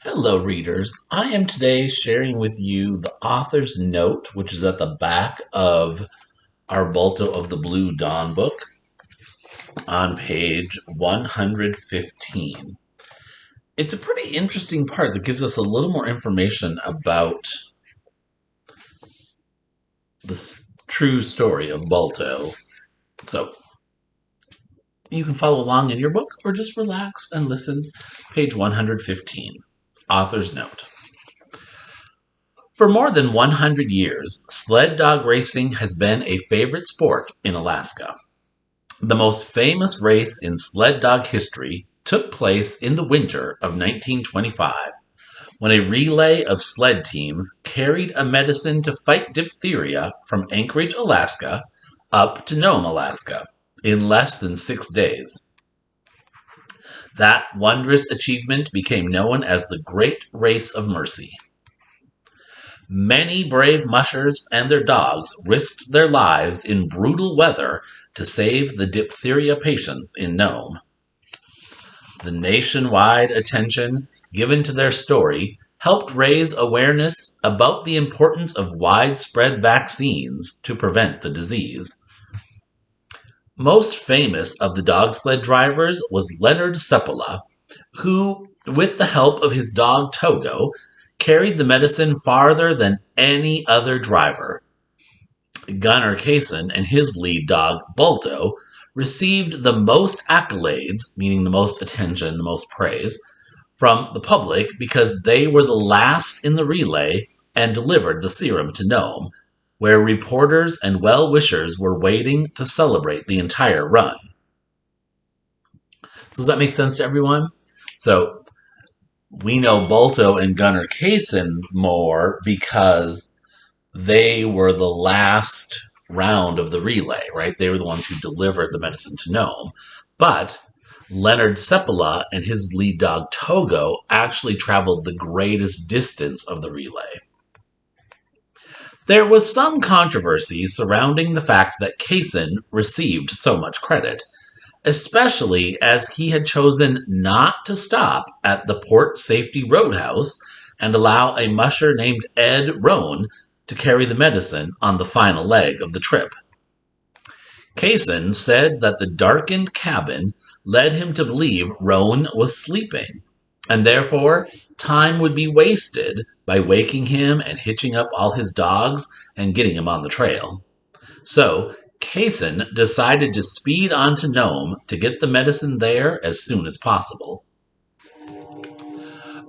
Hello, readers. I am today sharing with you the author's note, which is at the back of our Balto of the Blue Dawn book on page 115. It's a pretty interesting part that gives us a little more information about the true story of Balto. So you can follow along in your book or just relax and listen. Page 115, author's note. For more than 100 years, sled dog racing has been a favorite sport in Alaska. The most famous race in sled dog history took place in the winter of 1925 when a relay of sled teams carried a medicine to fight diphtheria from Anchorage, Alaska, up to Nome, Alaska, in less than 6 days. That wondrous achievement became known as the Great Race of Mercy. Many brave mushers and their dogs risked their lives in brutal weather to save the diphtheria patients in Nome. The nationwide attention given to their story helped raise awareness about the importance of widespread vaccines to prevent the disease. Most famous of the dog sled drivers was Leonard Seppala, who, with the help of his dog Togo, carried the medicine farther than any other driver. Gunnar Kaysen and his lead dog, Balto, received the most accolades, meaning the most attention, the most praise, from the public because they were the last in the relay and delivered the serum to Nome, where reporters and well-wishers were waiting to celebrate the entire run. So does that make sense to everyone? So we know Balto and Gunnar Kaysen more because they were the last round of the relay, right? They were the ones who delivered the medicine to Nome. But Leonard Seppala and his lead dog Togo actually traveled the greatest distance of the relay. There was some controversy surrounding the fact that Kaysen received so much credit, especially as he had chosen not to stop at the Port Safety Roadhouse and allow a musher named Ed Rohn to carry the medicine on the final leg of the trip. Kaysen said that the darkened cabin led him to believe Rohn was sleeping, and therefore time would be wasted by waking him and hitching up all his dogs and getting him on the trail. So Kaysen decided to speed on to Nome to get the medicine there as soon as possible.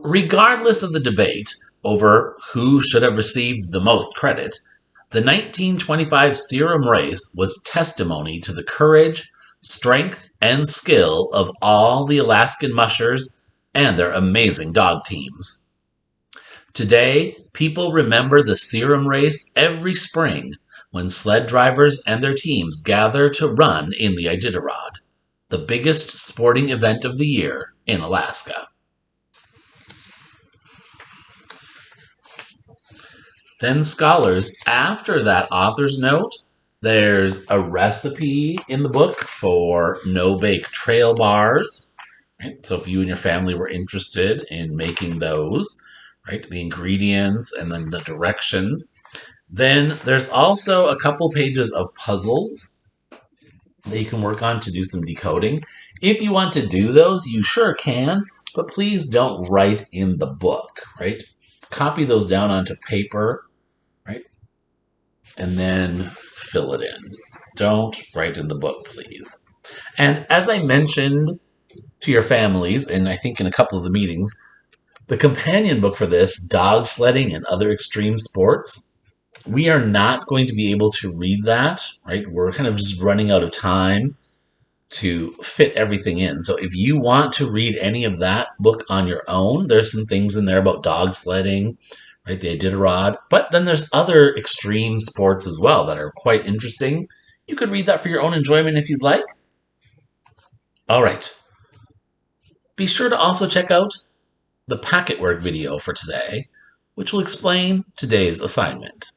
Regardless of the debate over who should have received the most credit, the 1925 Serum race was testimony to the courage, strength, and skill of all the Alaskan mushers and their amazing dog teams. Today, people remember the Serum race every spring when sled drivers and their teams gather to run in the Iditarod, the biggest sporting event of the year in Alaska. Then scholars, after that author's note, there's a recipe in the book for no-bake trail bars. Right? So if you and your family were interested in making those, right, the ingredients and then the directions. Then there's also a couple pages of puzzles that you can work on to do some decoding. If you want to do those, you sure can, but please don't write in the book, right? Copy those down onto paper, right? And then fill it in. Don't write in the book, please. And as I mentioned to your families, and I think in a couple of the meetings, the companion book for this, Dog Sledding and Other Extreme Sports, we are not going to be able to read that, right? We're kind of just running out of time to fit everything in. So if you want to read any of that book on your own, there's some things in there about dog sledding, right? The Iditarod. But then there's other extreme sports as well that are quite interesting. You could read that for your own enjoyment if you'd like. All right. Be sure to also check out the packet work video for today, which will explain today's assignment.